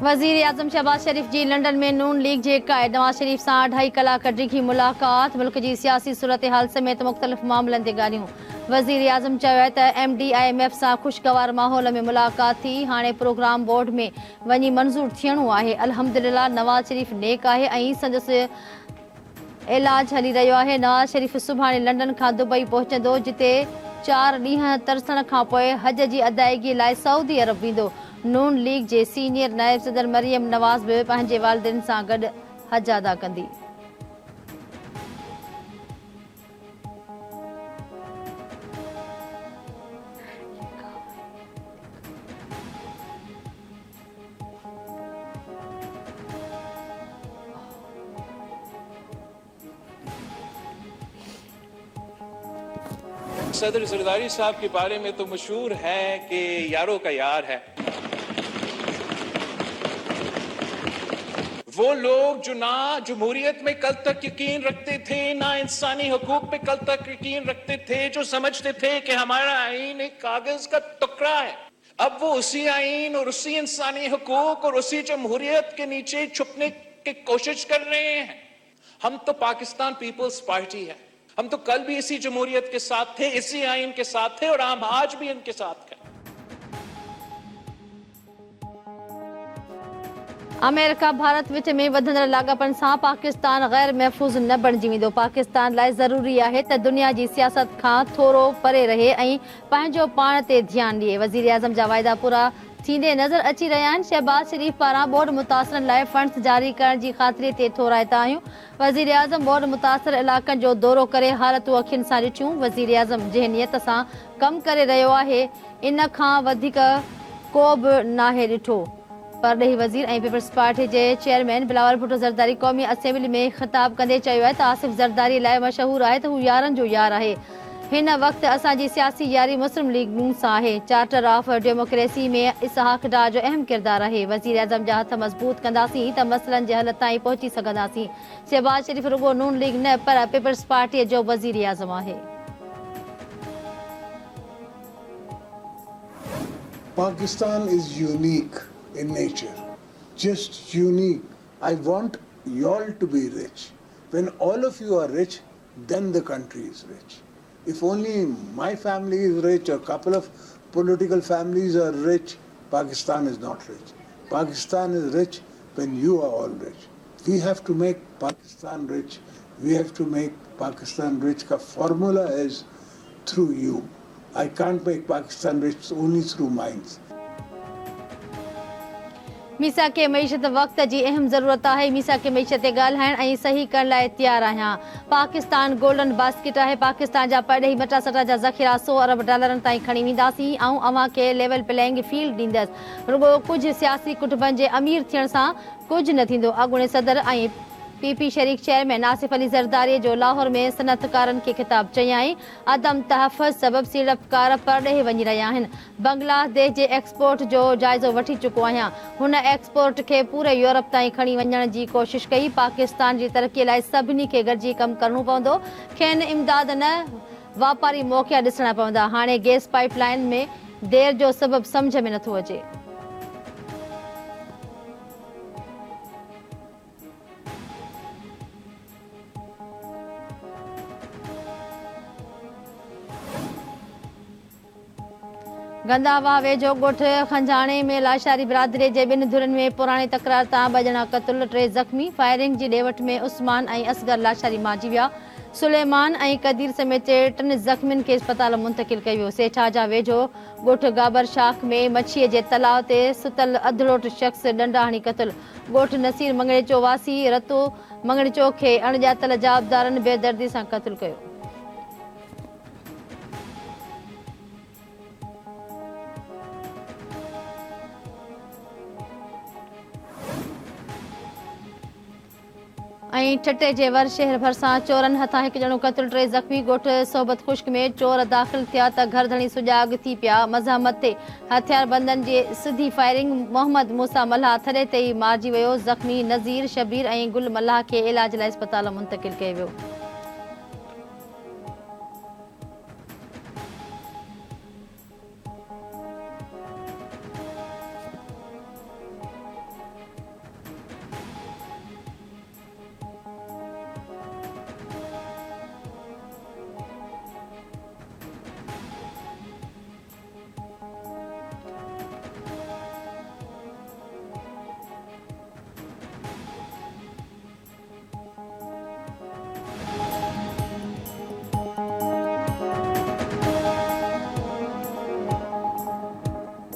वज़ीर आज़म शहबाज शरीफ़ जी लंडन में नून लीग जे काइद नवाज शरीफ़ सां 2.5 कलाक डिघी मुलाक़ात। मुल्क जी सियासी सूरत हाल समेत मुख़्तलिफ़ मामलनि ते ॻाल्हियूं। वज़ीर आज़म चयो आहे त MD-IMF सां ख़ुशगवार माहौल में मुलाक़ात थी। हाणे प्रोग्राम बोर्ड में वञी मंज़ूर थियणो आहे। अल्हम्दुलिल्लाह नवाज शरीफ़ नेक आहे ऐं संदसि इलाज हली रहियो आहे। नवाज शरीफ़ सुभाणे लंडन खां दुबई पहुचंदो, जिते 4 ॾींहं तरसण खां पोइ हज जी अदायगी लाइ सऊदी अरब वेंदो। नून लीग जे सीनियर नायब सदर मरियम नवाज़ बि पंहिंजे वालिदिन सां गॾु हज अदा कंदी। सदर जरदारी साहब के बारे में तो मशहूर है कि यारों का यार है। वो लोग जो ना जमहूरियत में कल तक यकीन रखते थे, ना इंसानी हकूक पे कल तक यकीन रखते थे, जो समझते थे कि हमारा आईन एक कागज का टुकड़ा है, अब वो उसी आईन और उसी इंसानी हकूक और उसी जमहूरियत के नीचे छुपने की कोशिश कर रहे हैं। हम तो पाकिस्तान पीपल्स पार्टी है, हम तो कल भी इसी जमहूरियत के साथ थे, इसी आईन के साथ थे और हम आज भी इनके साथ हैं। अमेरिका भारत विच में वधंदड़ लाॻापन सां पाकिस्तान गैर महफ़ूज़ न बणिजी वेंदो। पाकिस्तान लाइ ज़रूरी आहे त दुनिया जी सियासत खां थोरो परे रहे ऐं पंहिंजो पाण ते ध्यानु ॾिए। वज़ीर आज़म जा वाइदा पूरा थींदे नज़र अची रहिया आहिनि। शहबाज शरीफ़ पारां बोर्ड मुतासिरनि लाइ फंड्स जारी करण जी ख़ातिरी ते थोराइता आहियूं। वज़ीर आज़म बोर्ड मुतासिर इलाक़नि जो दौरो करे हालतूं अखियुनि सां ॾिठियूं। वज़ीर आज़म जंहिं नियत सां कमु करे रहियो आहे, इन खां वधीक को बि नाहे ॾिठो। परॾेही वज़ीर ऐं पीपल्स पार्टी जे चेयरमैन बिलावल भुट्टो ज़रदारी क़ौमी असेंबली में ख़िताब कंदे चयो आहे त आसिफ़ ज़रदारी लाइ मशहूरु आहे त हू यारनि जो यार आहे। हिन वक़्तु असांजी सियासी यारी मुस्लिम लीग सां आहे। चार्टर ऑफ डेमोक्रेसी में इसहाक डार जो अहम किरदारु आहे। वज़ीर आज़म जा हथ मज़बूत कंदासीं त मसइलनि जे हल ताईं पहुची सघंदासीं। शहबाज शरीफ़ रुॻो नून लीग न पर पीपल्स पार्टीअ जो वज़ीर आज़म आहे। Pakistan is unique in nature, just unique. I want you all to be rich. When all of you are rich, then the country is rich. If only my family is rich or a couple of political families are rich, Pakistan is not rich. Pakistan is rich when you are all rich. We have to make Pakistan rich. We have to make Pakistan rich. The formula is through you. I can't make Pakistan rich only through minds. Misa के मईशत वक़्त जी अहम ज़रूरत आहे। मीसा के मईशत ते ॻाल्हाइण ऐं सही करण लाइ तयारु आहियां। पाकिस्तान गोल्डन बास्केट आहे। पाकिस्तान जा परॾेही मटा सटा जा ज़ख़ीरा 100 अरब डॉलरनि ताईं खणी वेंदासीं ऐं अव्हां खे लेवल प्लेइंग फील्ड ॾींदसि। रुॻो कुझु सियासी कुटुंबनि जे अमीर थियण सां कुझु न थींदो। अॻूणे सदर ऐं PP शरीक चेयरमैन आसिफ अली ज़रदारी जो लाहौर में सनअतकारनि खे ख़िताब चयाईं। अदम तहफ़ुज़ सबबि सीड़पकार परॾेही वञी रहिया आहिनि। बांग्लादेश जे एक्सपोर्ट जो जाइज़ो वठी चुको आहियां। हुन एक्सपोर्ट खे पूरे यूरोप ताईं खणी वञण जी कोशिशि कई। पाकिस्तान जी तरक़ीअ लाइ सभिनी खे गॾिजी कमु करणो पवंदो। खेनि इमदाद न वापारी मौक़िया ॾिसणा पवंदा। हाणे गैस पाइपलाइन में देर जो सबबि सम्झ में नथो अचे। गंदावा वेझो ॻोठ खंजाणे में लाशारी बिरादरी जे 2 धुरनि में पुराणी तकरार तां 2 ॼणा क़तल, 3 ज़ख़्मी। फायरिंग जी ॾेवट में उस्मान ऐं असगर लाशारी मारिजी विया। सुलेमान ऐं कदीर समेत 3 ज़ख़्मियुनि खे अस्पताल मुंतक़िल कयो वियो। सेठा जा वेझो ॻोठ गाबर शाख में मच्छीअ जे तलाउ ते सुतल अधरोट शख़्स डंडा हणी क़तल। ॻोठ नसीर मंगणेचो वासी रतु मंगणेचो खे अणॼातल जाबदारनि बेदर्दी सां क़तल कयो। ऐं ठटे जे वर शहर भरिसां चोरनि हथां 1 ॼणो क़तल, 3 ज़ख़्मी। ॻोठ सोबत ख़ुश्क में चोर दाख़िल थिया त घरधणी सुजाॻ थी पिया। मज़हमत ते हथियारबंदनि जे सिधी फायरिंग। मोहम्मद मूसा मल्हा थॾे ते ई मारिजी वियो। ज़ख़्मी नज़ीर, शबीर ऐं गुल मल्हा खे इलाज लाइ अस्पताल मुंतक़िल कयो वियो।